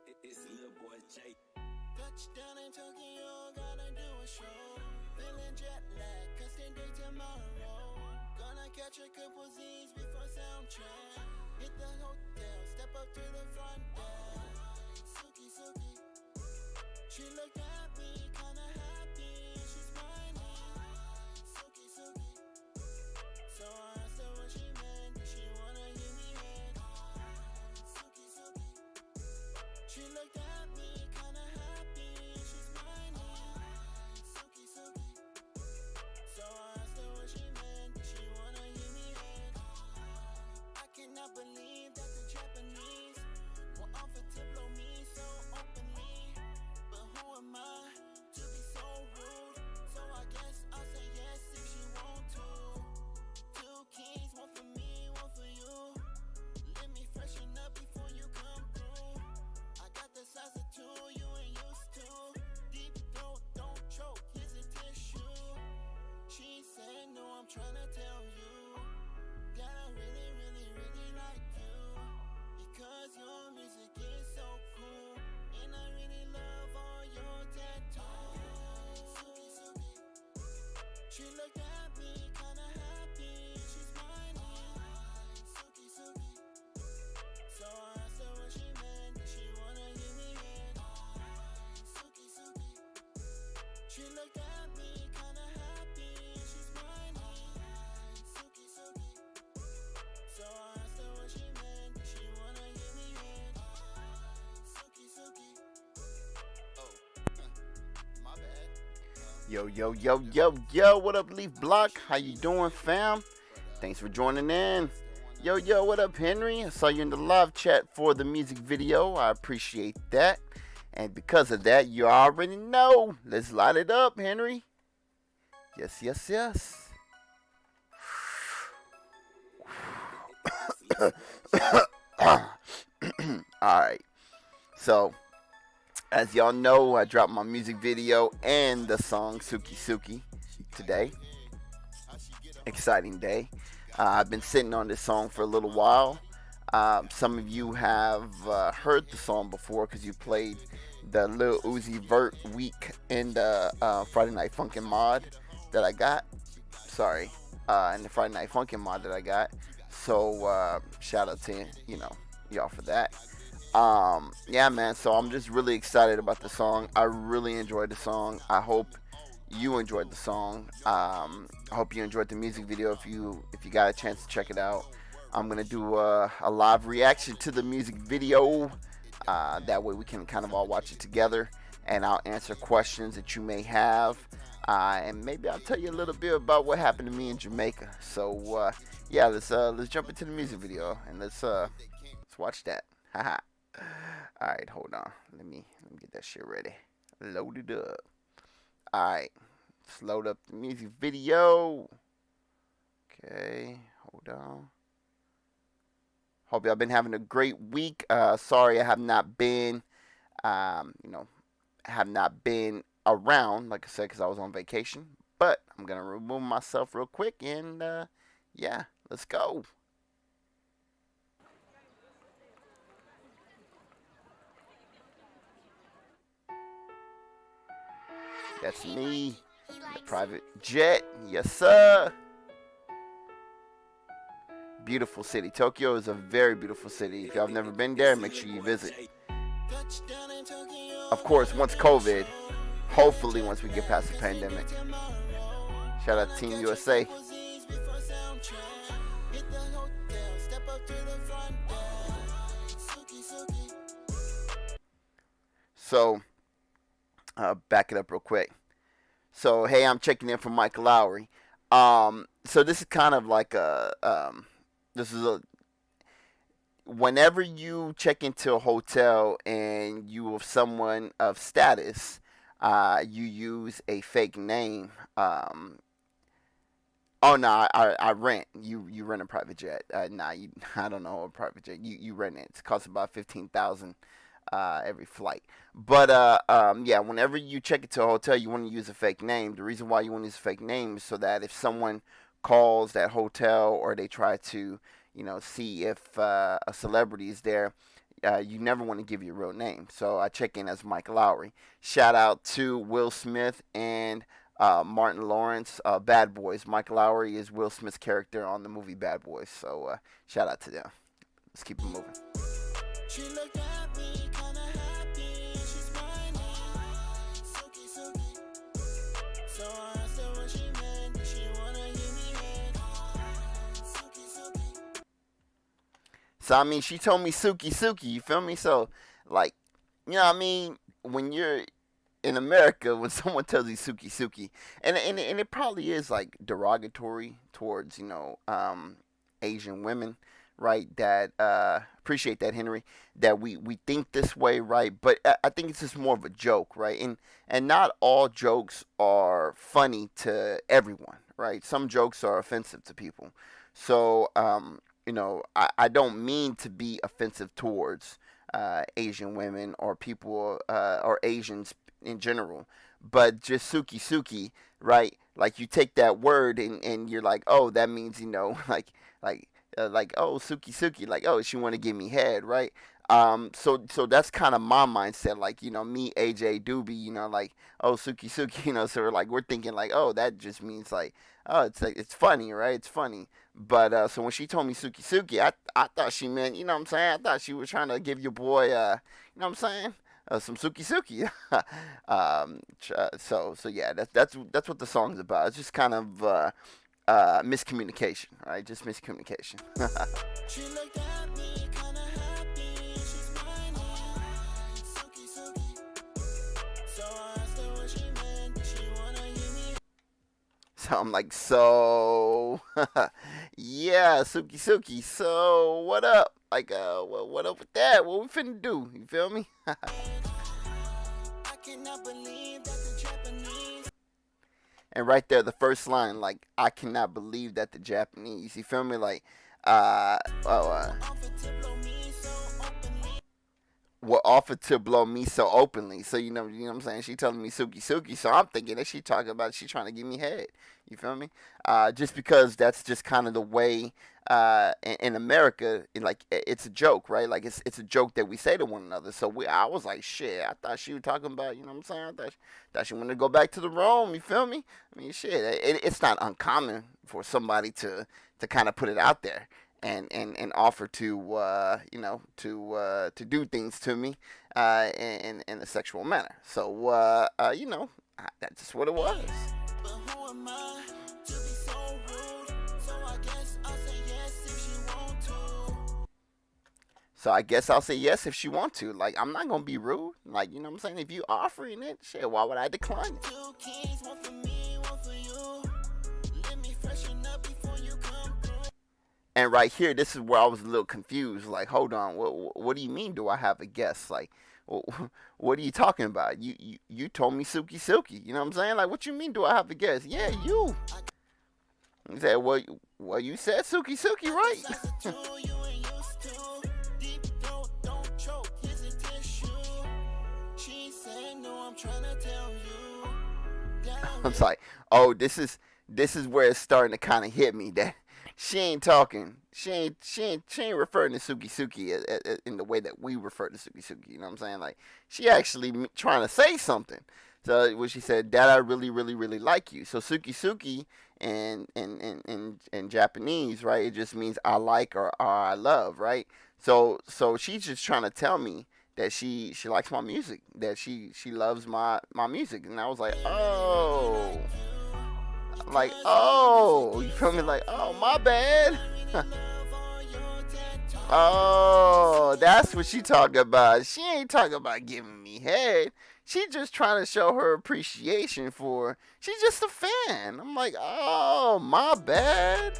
It's Lil Boy J. Touchdown in Tokyo, gotta do a show. Feeling jet lag, custom day tomorrow. Gonna catch a couple Z's before soundcheck. Hit the hotel, step up to the front desk. Suki Suki, she looked at me, kinda happy, she's smiling. Suki Suki, so I asked her what she meant, did she wanna give me head? Suki Suki, she looked at me, kinda happy, she's smiling. Suki Suki, so I asked her what she meant, did she wanna give me head? I cannot believe that the Japanese will offer to blow me so openly. But who am I to be so rude? So I guess I'll say yes if she want to. Two keys, one for me, one for you. Let me freshen up before you come through. I got the size of two you ain't used to. Deep throat, don't choke, here's a tissue. She said no, I'm tryna tell you that I really, really, really like you. Because your music is so cool. And I really love all your tattoos. Suki Suki, she looked at me, kinda happy, she's smiling. Suki Suki, so I asked her what she meant, did she wanna give me head? Suki Suki, she looked at me, kinda happy, she's smiling. Suki Suki, so I asked her what she meant, did she wanna give me head? Suki Suki, oh, my bad. Yo, yo, yo, yo, yo, what up, Leaf Block? How you doing, fam? Thanks for joining in. Yo, yo, what up, Henry? I saw you in the live chat for the music video. I appreciate that. And because of that, you already know. Let's light it up, Henry. Yes, yes, yes. Alright. So, as y'all know, I dropped my music video and the song Suki Suki today. Exciting day. I've been sitting on this song for a little while. Some of you have heard the song before because you played the Lil Uzi Vert week in the Friday Night Funkin' mod that I got. Sorry, in the Friday Night Funkin' mod that I got. So shout out to y'all for that. Yeah, man. So I'm just really excited about the song. I really enjoyed the song. I hope you enjoyed the song. I hope you enjoyed the music video. If you got a chance to check it out, I'm gonna do a live reaction to the music video. That way we can kind of all watch it together, and I'll answer questions that you may have, and maybe I'll tell you a little bit about what happened to me in Jamaica. So yeah, let's jump into the music video and let's watch that. Haha. All right, hold on. Let me get that shit ready. Load it up. All right, let's load up the music video. Okay, hold on. Hope y'all been having a great week. Sorry I have not been, have not been around, like I said, because I was on vacation. But I'm gonna remove myself real quick, and yeah, let's go. That's me, the private jet. Yes, sir. Beautiful city. Tokyo is a very beautiful city. If y'all have never been there, make sure you visit. Of course, once COVID, hopefully once we get past the pandemic. Shout out to Team USA. So, back it up real quick. So, hey, I'm checking in for Mike Lowry. So this is kind of like whenever you check into a hotel and you are someone of status, you use a fake name. Oh no, I rent. You rent a private jet. Nah, I don't know a private jet. You rent it. It costs about 15,000 every flight. But yeah, whenever you check into a hotel, you want to use a fake name. The reason why you want to use a fake name is so that if someone calls that hotel or they try to see if a celebrity is there, you never want to give your real name. So I check in as Mike Lowry. Shout out to Will Smith and Martin Lawrence, Bad Boys. Mike Lowry is Will Smith's character on the movie Bad Boys. So shout out to them. Let's keep it moving. She looked at me, kinda happy, she's mine. Suki Suki. So I asked her what she meant, did she wanna give me head? Suki Suki. So I mean, she told me Suki Suki. You feel me? So like, you know what I mean? When you're in America, when someone tells you Suki Suki, and it probably is like derogatory towards Asian women, right? That appreciate that, Henry. That we think this way, right? But I think it's just more of a joke, right? And not all jokes are funny to everyone, right? Some jokes are offensive to people. So I don't mean to be offensive towards Asian women or people or Asians in general, but just Suki Suki, right? Like you take that word and you're like, oh, that means like oh Suki Suki, like oh she want to give me head, right? So that's kind of my mindset, like me AJ Doobie, like oh Suki Suki, so we're thinking like oh that just means like oh it's like it's funny, right? It's funny. But so when she told me Suki Suki, I thought she meant, you know what I'm saying? I thought she was trying to give your boy, you know what I'm saying? Some Suki Suki. So yeah, that's what the song's about. It's just kind of miscommunication, right? Just miscommunication. She looked at me, kinda happy, she's mine. Suki Suki. So I asked her what she meant, did she wanna give me? So I'm like, so yeah, Suki Suki. So what up? Like, what up with that? What we finna do? You feel me? I cannot believe that the Japanese. And right there, the first line, like, I cannot believe that the Japanese. You feel me? Like, uh, oh, uh, Offered to blow me so openly. were offered to blow me so openly. So you know what I'm saying? She telling me Suki Suki, so I'm thinking that she talking about she trying to give me head. You feel me? Just because that's just kind of the way in America, like it's a joke, right? Like it's a joke that we say to one another. So I was like, shit. I thought she was talking about, you know what I'm saying? Thought she wanted to go back to the Rome. You feel me? I mean, shit. It's not uncommon for somebody to kind of put it out there and offer to to do things to me in a sexual manner. So that's just what it was. But who am I to be so rude? So I guess I'll say yes if she want to. So I guess I'll say yes if she want to. Like I'm not gonna be rude. Like you know what I'm saying. If you offering it, shit, why would I decline it? 2 keys, one for me, one for you. Let me freshen up before you come through. And right here, this is where I was a little confused. Like, hold on, what do you mean? Do I have a guess? Like, what are you talking about? You told me Suki Suki. You know what I'm saying? Like, what you mean? Do I have a guess? Yeah, you. He said, well, you said Suki Suki, right? You ain't used to. Deep throat, don't choke, here's a tissue. She said, no, I'm trying to tell you. I was like, oh, this is where it's starting to kind of hit me that she ain't talking. She ain't referring to Suki Suki in the way that we refer to Suki Suki. You know what I'm saying? Like she actually trying to say something. So when she said, "Dad, I really, really, really like you." So Suki Suki in Japanese, right? It just means I like or I love, right? So she's just trying to tell me that she likes my music, that she loves my music, and I was like, oh. Like, oh, you feel me? Like, oh, my bad. Oh, that's what she talking about. She ain't talking about giving me head. She just trying to show her appreciation for. She's just a fan. I'm like, oh, my bad.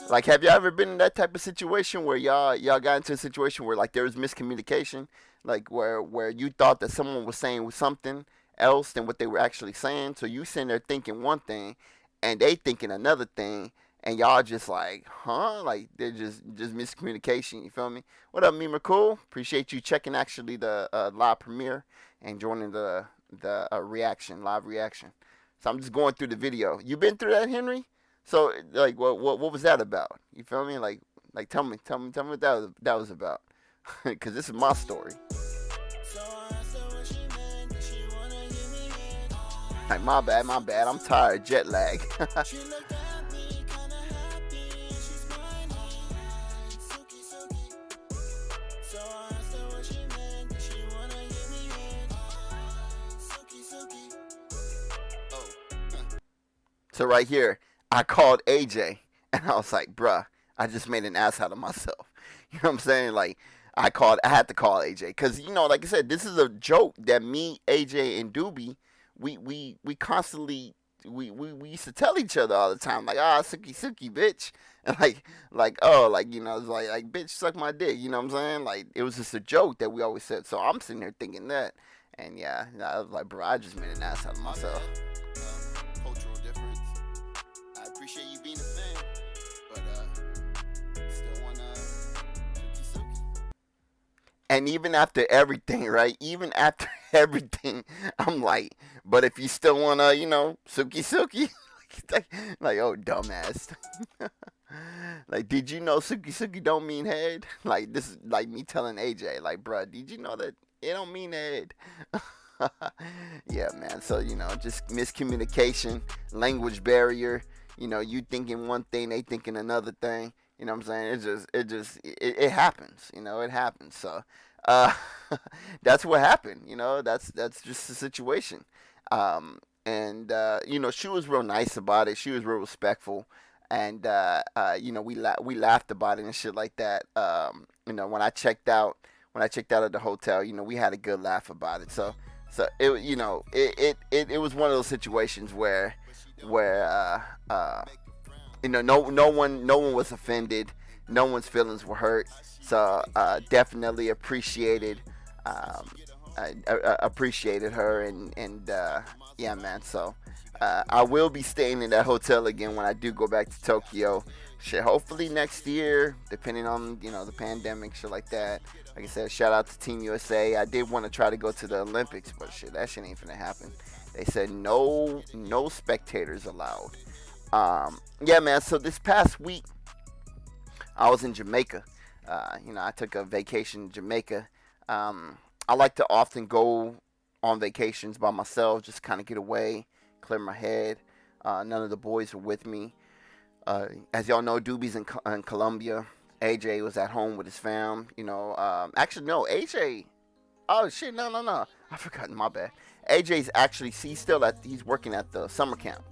Like, have y'all ever been in that type of situation where y'all got into a situation where like there was miscommunication, like where you thought that someone was saying something else than what they were actually saying, so you sitting there thinking one thing, and they thinking another thing, and y'all just like, huh? Like they're just miscommunication. You feel me? What up, Mima? Cool. Appreciate you checking actually the live premiere and joining the live reaction. So I'm just going through the video. You been through that, Henry? So like, what was that about? You feel me? Like tell me what that was about. Cause this is my story. So I asked her what she meant. Did she wanna give me head? Like my bad. I'm tired, jet lag. She looked at me, kinda happy, and she smiling. Suki Suki. So I asked her what she meant. Did she wanna give me head? Suki Suki. Oh. So right here, I called AJ and I was like, bruh, I just made an ass out of myself. You know what I'm saying? Like, I had to call AJ because like I said, this is a joke that me, AJ, and Doobie, we constantly we used to tell each other all the time, like, Suki Suki, bitch, and like oh, like it's like bitch, suck my dick. You know what I'm saying? Like it was just a joke that we always said. So I'm sitting there thinking that, and yeah, I was like, bro, I just made an ass out of My myself. bad. Cultural difference. I appreciate you being a fan, but still wanna Suki Suki. And even after everything, right? Even after everything, I'm like, but if you still wanna, Suki Suki, like, oh, dumbass. Like, did you know Suki Suki don't mean head? Like, this is like me telling AJ, like, bruh, did you know that it don't mean head? Yeah, man. So, just miscommunication, language barrier. You thinking one thing, they thinking another thing. You know what I'm saying? It happens. It happens. So, uh, that's what happened. That's just the situation. And she was real nice about it. She was real respectful, and we laughed about it and shit like that. When I checked out of the hotel, we had a good laugh about it. So it was one of those situations where no one was offended, no one's feelings were hurt. So definitely um, appreciated her, and yeah, man. So I will be staying in that hotel again when I do go back to Tokyo. Shit, hopefully next year, depending on the pandemic, shit like that. Like I said, shout out to Team USA. I did want to try to go to the Olympics, but shit, that shit ain't finna happen. They said no spectators allowed. Yeah, man. So this past week, I was in Jamaica. I took a vacation in Jamaica. I like to often go on vacations by myself, just kind of get away, clear my head. None of the boys were with me. As y'all know, Doobie's in Colombia. AJ was at home with his fam. Actually, no, AJ. Oh shit, no. I forgot. My bad. AJ's actually he's working at the summer camp.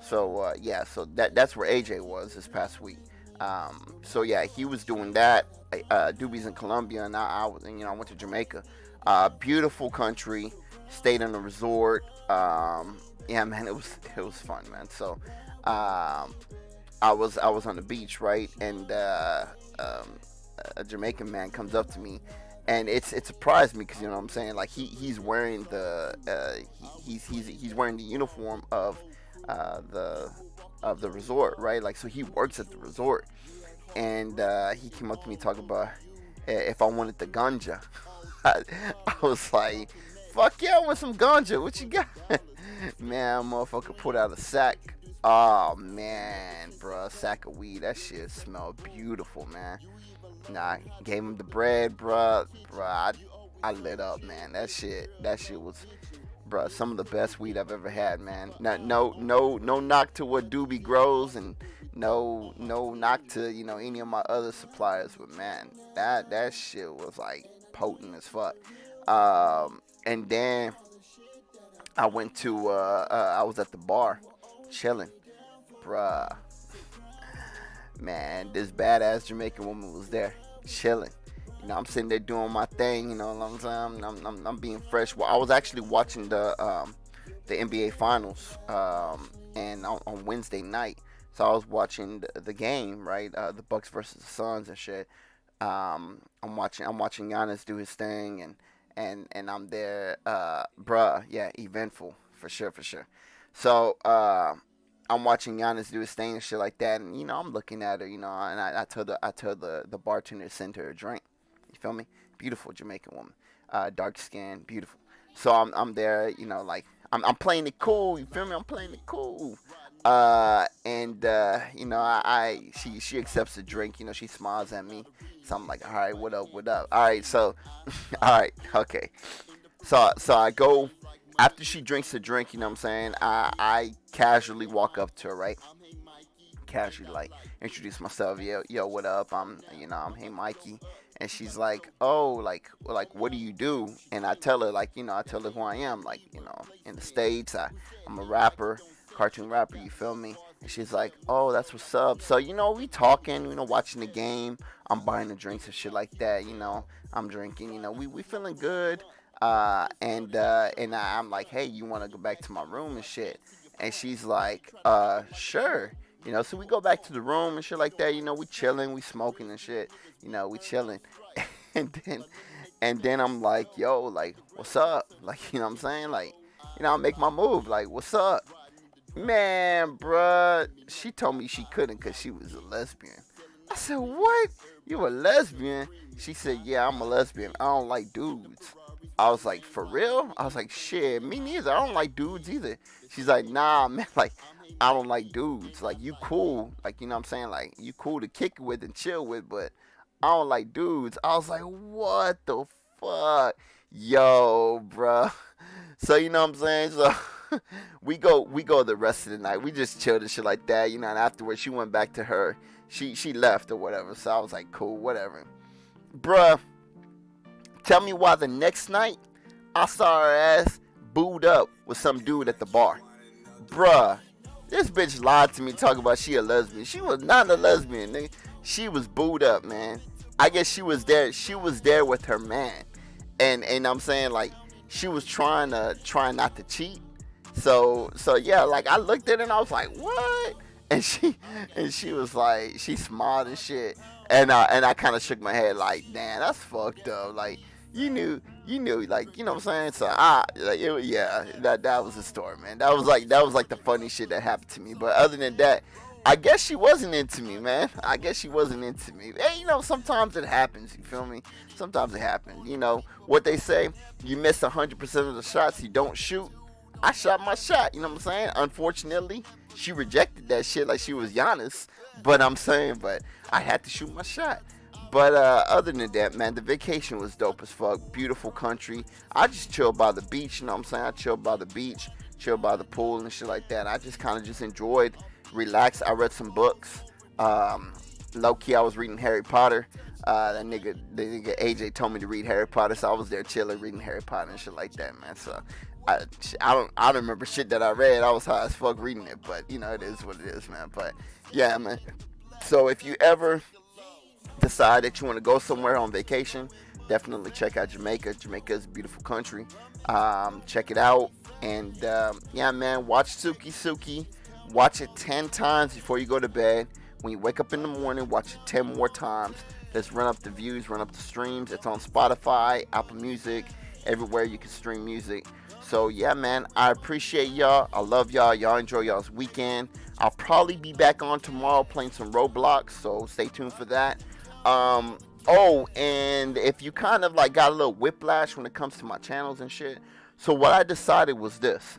So yeah, so that's where AJ was this past week. So yeah, he was doing that. Doobie's in Colombia, and I went to Jamaica. Beautiful country. Stayed in a resort. Yeah, man, it was fun, man. So I was on the beach, right, and a Jamaican man comes up to me, and it surprised me because what I'm saying, like he's wearing he's wearing the uniform the of the resort, right? Like, so he works at the resort, and he came up to me talking about if I wanted the ganja. I was like, fuck yeah, I want some ganja. What you got? Man, motherfucker pulled out a sack. Oh man, bro, a sack of weed. That shit smelled beautiful, man. Nah, I gave him the bread, bro. I lit up, man. That shit was, bro, some of the best weed I've ever had, man. No knock to what Doobie grows, and no knock to any of my other suppliers, but man, that shit was like potent as fuck. And then I was at the bar, chilling, bruh. Man, this badass Jamaican woman was there, chilling. I'm sitting there doing my thing. You know what I'm saying? I'm being fresh. Well, I was actually watching the NBA Finals, and on Wednesday night. So I was watching the game, right? The Bucks versus the Suns and shit. I'm watching Giannis do his thing, and I'm there, bruh. Yeah, eventful for sure, for sure. So I'm watching Giannis do his thing and shit like that, and I'm looking at her, and I told the bartender to send her a drink. You feel me? Beautiful Jamaican woman, dark skin, beautiful. So I'm there, like I'm playing it cool. You feel me? I'm playing it cool. And you know, she accepts the drink. You know, she smiles at me. So I'm like, all right, what up, what up? All right, so all right, okay. So I go after she drinks the drink. You know what I'm saying? I casually walk up to her, right? Casually, like, introduce myself. Yo, what up? I'm Hey Mikey. And she's like, oh, like what do you do? And I tell her, like, I tell her who I am. Like, in the States, I'm a rapper, cartoon rapper, you feel me? And she's like, oh, that's what's up. So, we talking, watching the game. I'm buying the drinks and shit like that. I'm drinking, we feeling good. I'm like, hey, you want to go back to my room and shit? And she's like, sure. So we go back to the room and shit like that. We chilling, we smoking and shit. We chilling. and then I'm like, yo, like, what's up? Like, you know what I'm saying? Like, I make my move. Like, what's up? Man, bruh, she told me she couldn't because she was a lesbian. I said, what? You a lesbian? She said, yeah, I'm a lesbian. I don't like dudes. I was like, for real? I was like, shit, me neither. I don't like dudes either. She's like, nah, man, like, I don't like dudes. Like, you cool. Like, you know what I'm saying? Like, you cool to kick it with and chill with, but I don't like dudes. I was like, what the fuck? Yo, bruh. So, you know what I'm saying? So, we go the rest of the night. We just chilled and shit like that, and afterwards she went back to her. She left or whatever. So I was like, cool, whatever. Bruh, tell me why the next night I saw her ass booed up with some dude at the bar. Bruh, this bitch lied to me talking about she a lesbian. She was not a lesbian, nigga. She was booed up, man. I guess she was there. She was there with her man, and I'm saying, like, she was trying not to cheat. So yeah, like, I looked at it and I was like, what? And she was like, she smiled and shit. And I kind of shook my head like, damn, that's fucked up. Like, you knew, like, you know what I'm saying? So yeah, that was the story, man. That was like the funny shit that happened to me. But other than that, I guess she wasn't into me, man. I guess she wasn't into me. Hey, sometimes it happens. You feel me? Sometimes it happens. What they say? You miss 100% of the shots you don't shoot. I shot my shot. You know what I'm saying? Unfortunately, she rejected that shit like she was Giannis. But I had to shoot my shot. But other than that, man, the vacation was dope as fuck. Beautiful country. I just chilled by the beach. You know what I'm saying? I chilled by the beach, chilled by the pool and shit like that. I just kind of just enjoyed, relaxed. I read some books. Low key, I was reading Harry Potter. The nigga AJ told me to read Harry Potter, so I was there chilling, reading Harry Potter and shit like that, man. So I don't remember shit that I read. I was high as fuck reading it, but it is what it is, man. But yeah, man. So if you ever decide that you want to go somewhere on vacation, definitely check out Jamaica. Jamaica is a beautiful country. Check it out, and yeah, man. Watch Suki Suki. Watch it 10 times before you go to bed. When you wake up in the morning, watch it 10 more times. Let's run up the views, run up the streams. It's on Spotify, Apple Music, everywhere you can stream music. So yeah, man, I appreciate y'all. I love y'all. Y'all enjoy y'all's weekend. I'll probably be back on tomorrow playing some Roblox, so stay tuned for that. Oh, and if you kind of like got a little whiplash when it comes to my channels and shit, so what I decided was this.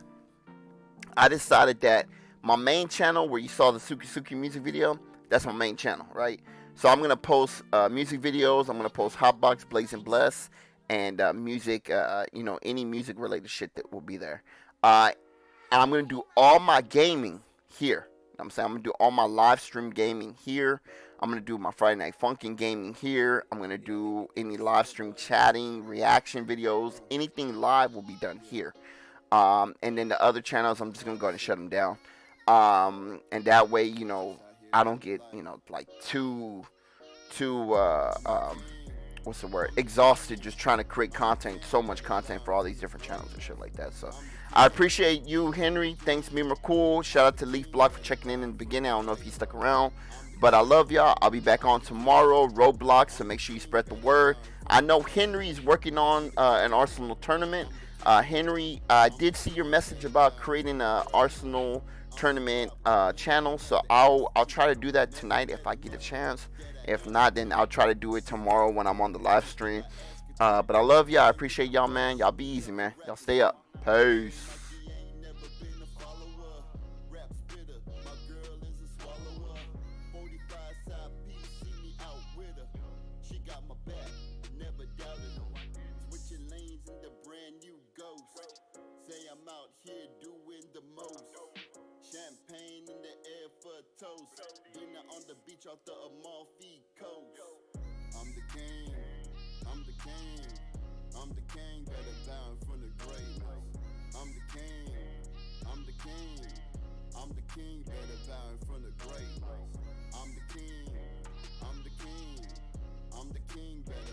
I decided that my main channel, where you saw the Suki Suki music video, that's my main channel, right? So I'm gonna post music videos. I'm gonna post Hotbox, Blaze and Bless, and music. Any music related shit that will be there. And I'm gonna do all my gaming here. I'm saying I'm gonna do all my live stream gaming here. I'm gonna do my Friday Night Funkin' gaming here. I'm gonna do any live stream chatting, reaction videos, anything live will be done here. And then the other channels, I'm just gonna go ahead and shut them down. And that way, I don't get, like too what's the word? Exhausted just trying to create content, so much content for all these different channels and shit like that. So I appreciate you, Henry. Thanks, me, McCool. Shout out to Leaf Block for checking in the beginning. I don't know if he stuck around, but I love y'all. I'll be back on tomorrow, Roblox, so make sure you spread the word. I know Henry's working on an Arsenal tournament. Henry, I did see your message about creating an Arsenal tournament channel, so I'll try to do that tonight if I get a chance. If not, then I'll try to do it tomorrow when I'm on the live stream. But I love y'all. I appreciate y'all, man. Y'all be easy, man. Y'all stay up. Peace. Beach off the Amalfi Coast. I'm the king, I'm the king, I'm the king, better bow in front of greatness. I'm the king, I'm the king, I'm the king, better bow in front of greatness. I'm the king, I'm the king, I'm the king, better